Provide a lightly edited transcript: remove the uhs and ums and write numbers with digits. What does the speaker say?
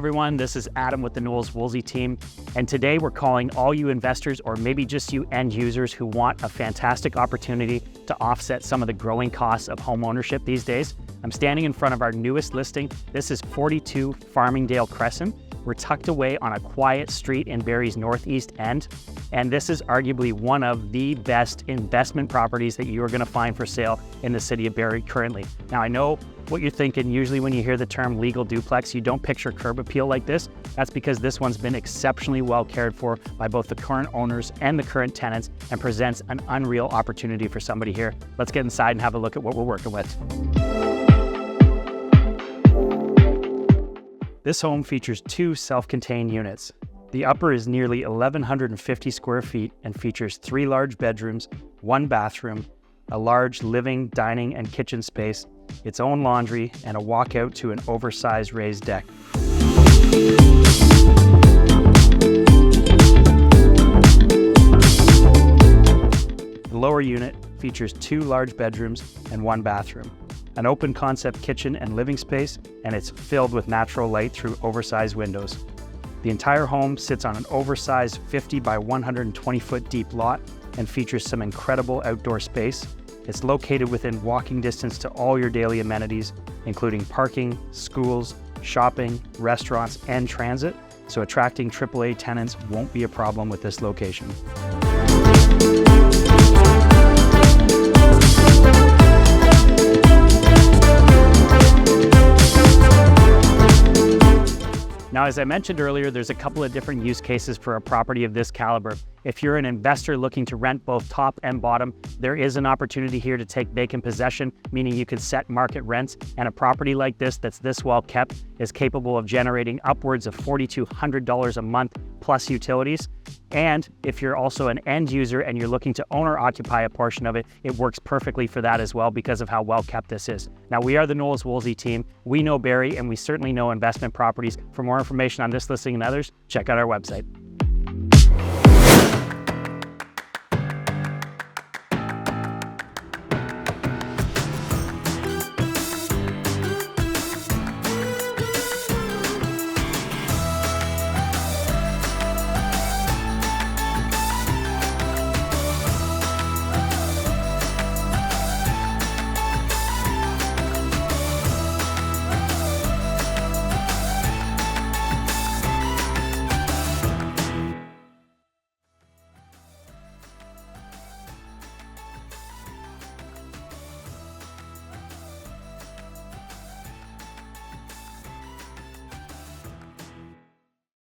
everyone, this is Adam with the Knowles Woolsey team, and today we're calling all you investors or maybe just you end users who want a fantastic opportunity to offset some of the growing costs of home ownership these days. I'm standing in front of our newest listing. This is 42 Farmingdale Crescent. We're tucked away on a quiet street in Barrie's northeast end, and this is arguably one of the best investment properties that you are going to find for sale in the city of Barrie currently. Now, I know what you're thinking. Usually when you hear the term legal duplex, you don't picture curb appeal like this. That's because this one's been exceptionally well cared for by both the current owners and the current tenants and presents an unreal opportunity for somebody here. Let's get inside and have a look at what we're working with. This home features two self-contained units. The upper is nearly 1,150 square feet and features 3 large bedrooms, 1 bathroom, a large living, dining, and kitchen space, its own laundry, and a walkout to an oversized raised deck. The lower unit features 2 large bedrooms and 1 bathroom, an open concept kitchen and living space, and it's filled with natural light through oversized windows. The entire home sits on an oversized 50 by 120 foot deep lot and features some incredible outdoor space. It's located within walking distance to all your daily amenities, including parking, schools, shopping, restaurants, and transit, so attracting AAA tenants won't be a problem with this location. Now, as I mentioned earlier, there's a couple of different use cases for a property of this caliber. If you're an investor looking to rent both top and bottom, there is an opportunity here to take vacant possession, meaning you can set market rents, and a property like this that's this well kept is capable of generating upwards of $4,200 a month plus utilities. And if you're also an end user and you're looking to own or occupy a portion of it, it works perfectly for that as well because of how well kept this is. Now, we are the Knowles Woolsey team. We know Barrie, and we certainly know investment properties. For more information on this listing and others, check out our website.